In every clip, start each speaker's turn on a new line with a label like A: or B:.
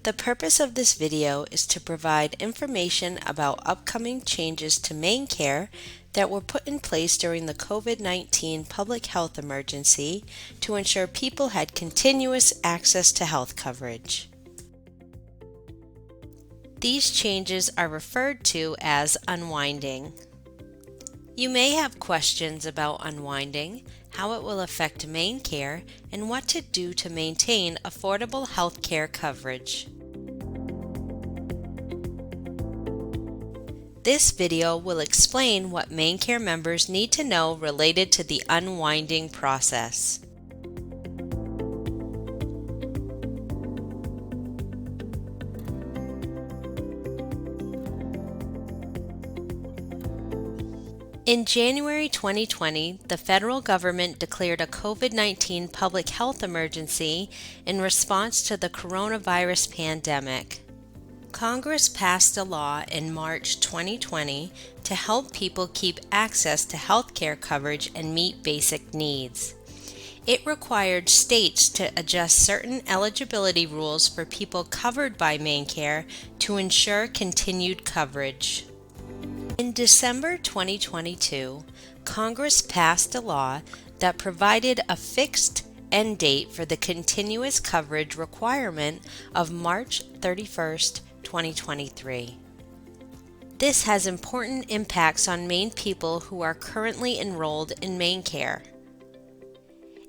A: The purpose of this video is to provide information about upcoming changes to MaineCare that were put in place during the COVID-19 public health emergency to ensure people had continuous access to health coverage. These changes are referred to as unwinding. You may have questions about unwinding, how it will affect MaineCare, and what to do to maintain affordable health care coverage. This video will explain what MaineCare members need to know related to the unwinding process. In January 2020, the federal government declared a COVID-19 public health emergency in response to the coronavirus pandemic. Congress passed a law in March 2020 to help people keep access to health care coverage and meet basic needs. It required states to adjust certain eligibility rules for people covered by MaineCare to ensure continued coverage. In December 2022, Congress passed a law that provided a fixed end date for the continuous coverage requirement of March 31st, 2023. This has important impacts on Maine people who are currently enrolled in MaineCare.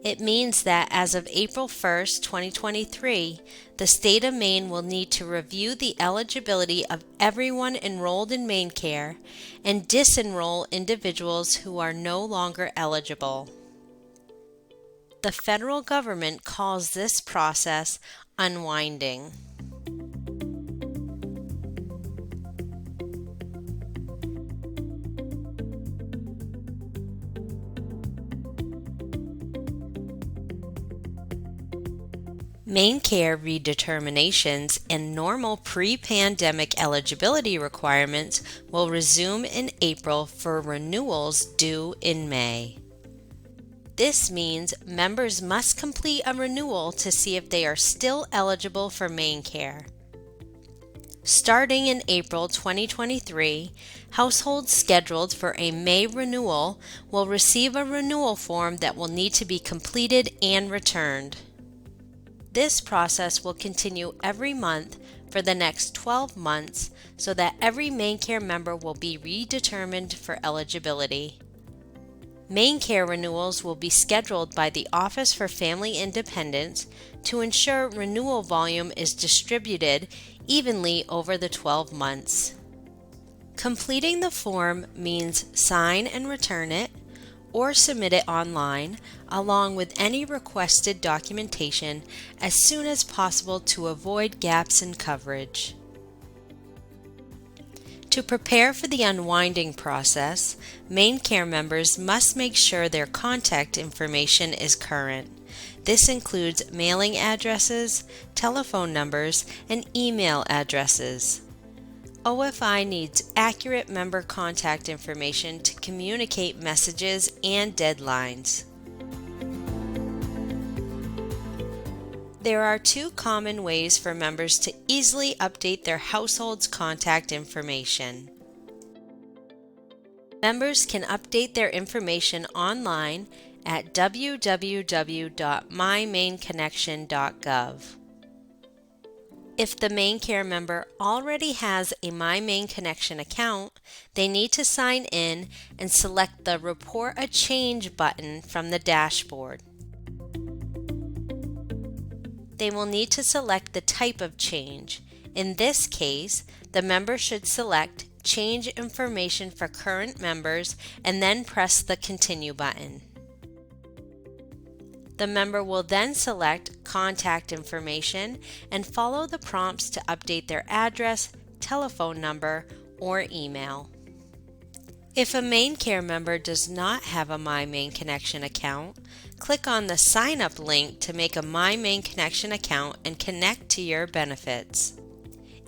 A: It means that as of April 1st, 2023, the state of Maine will need to review the eligibility of everyone enrolled in MaineCare and disenroll individuals who are no longer eligible. The federal government calls this process unwinding. MaineCare redeterminations and normal pre-pandemic eligibility requirements will resume in April for renewals due in May. This means members must complete a renewal to see if they are still eligible for MaineCare. Starting in April 2023, households scheduled for a May renewal will receive a renewal form that will need to be completed and returned. This process will continue every month for the next 12 months so that every MaineCare member will be redetermined for eligibility. MaineCare renewals will be scheduled by the Office for Family Independence to ensure renewal volume is distributed evenly over the 12 months. Completing the form means sign and return it, or submit it online, along with any requested documentation as soon as possible to avoid gaps in coverage. To prepare for the unwinding process, MaineCare members must make sure their contact information is current. This includes mailing addresses, telephone numbers, and email addresses. OFI needs accurate member contact information to communicate messages and deadlines. There are two common ways for members to easily update their household's contact information. Members can update their information online at www.mymainconnection.gov. If the MaineCare member already has a MaineConnection account, they need to sign in and select the Report a Change button from the dashboard. They will need to select the type of change. In this case, the member should select Change Information for Current Members and then press the Continue button. The member will then select Contact Information and follow the prompts to update their address, telephone number, or email. If a MaineCare member does not have a MaineConnection account, click on the Sign Up link to make a MaineConnection account and connect to your benefits.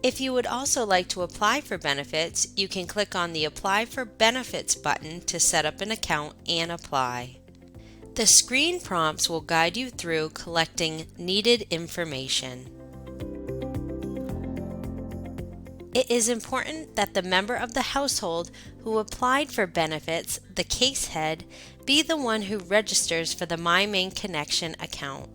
A: If you would also like to apply for benefits, you can click on the Apply for Benefits button to set up an account and apply. The screen prompts will guide you through collecting needed information. It is important that the member of the household who applied for benefits, the case head, be the one who registers for the MaineConnection account.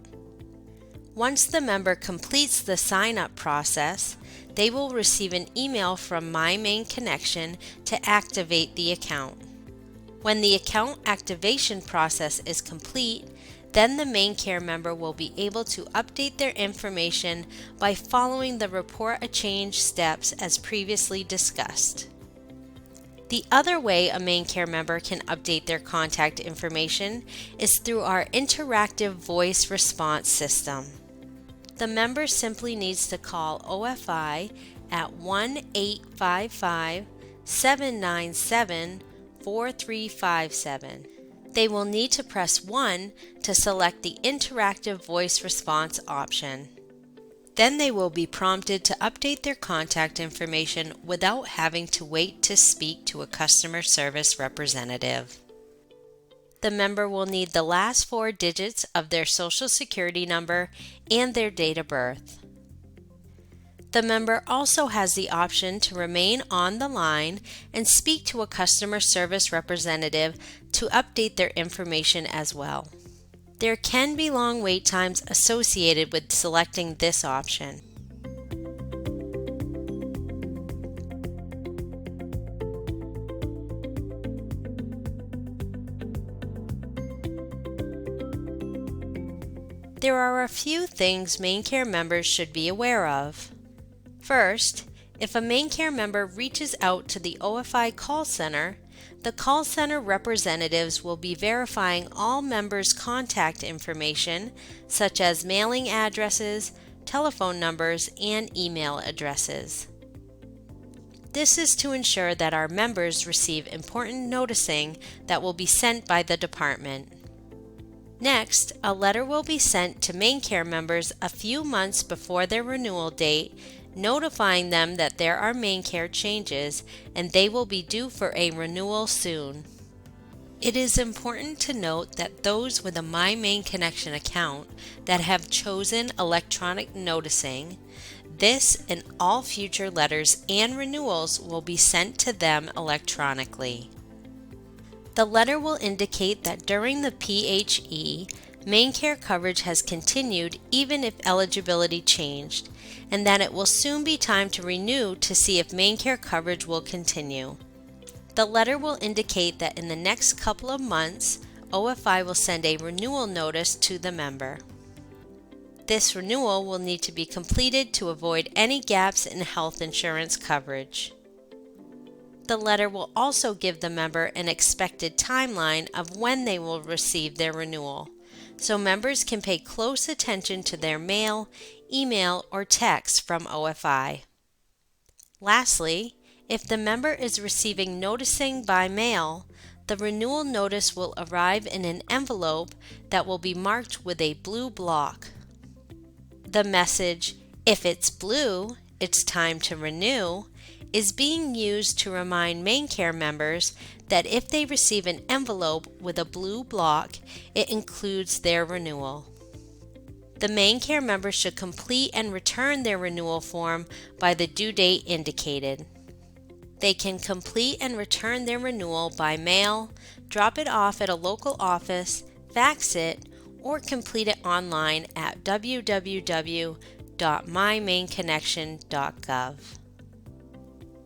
A: Once the member completes the sign-up process, they will receive an email from MaineConnection to activate the account. When the account activation process is complete, then the MaineCare member will be able to update their information by following the Report a Change steps as previously discussed. The other way a MaineCare member can update their contact information is through our interactive voice response system. The member simply needs to call OFI at 1-855-797-4357. They will need to press 1 to select the interactive voice response option. Then they will be prompted to update their contact information without having to wait to speak to a customer service representative. The member will need the last 4 digits of their Social Security number and their date of birth. The member also has the option to remain on the line and speak to a customer service representative to update their information as well. There can be long wait times associated with selecting this option. There are a few things MaineCare members should be aware of. First, if a MaineCare member reaches out to the OFI call center, the call center representatives will be verifying all members' contact information, such as mailing addresses, telephone numbers, and email addresses. This is to ensure that our members receive important noticing that will be sent by the department. Next, a letter will be sent to MaineCare members a few months before their renewal date, notifying them that there are MaineCare changes and they will be due for a renewal soon. It is important to note that those with a MaineConnection account that have chosen electronic noticing, this and all future letters and renewals will be sent to them electronically. The letter will indicate that during the PHE, MaineCare coverage has continued even if eligibility changed, and that it will soon be time to renew to see if MaineCare coverage will continue. The letter will indicate that in the next couple of months, OFI will send a renewal notice to the member. This renewal will need to be completed to avoid any gaps in health insurance coverage. The letter will also give the member an expected timeline of when they will receive their renewal, so members can pay close attention to their mail, email, or text from OFI. Lastly, if the member is receiving noticing by mail, the renewal notice will arrive in an envelope that will be marked with a blue block. The message, "If it's blue, it's time to renew," is being used to remind MaineCare members that if they receive an envelope with a blue block, it includes their renewal. The MaineCare member should complete and return their renewal form by the due date indicated. They can complete and return their renewal by mail, drop it off at a local office, fax it, or complete it online at www.mymaineconnection.gov.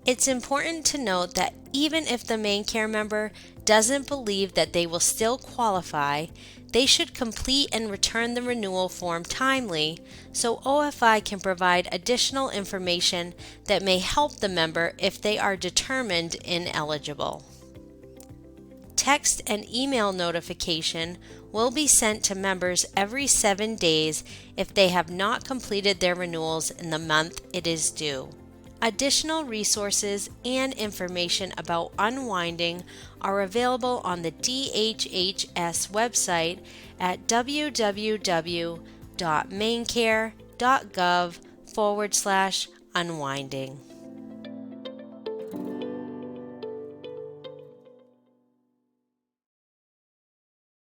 A: It's important to note that even if the MaineCare member doesn't believe that they will still qualify, they should complete and return the renewal form timely so OFI can provide additional information that may help the member if they are determined ineligible. Text and email notification will be sent to members every 7 days if they have not completed their renewals in the month it is due. Additional resources and information about Unwinding are available on the DHHS website at www.mainecare.gov/unwinding.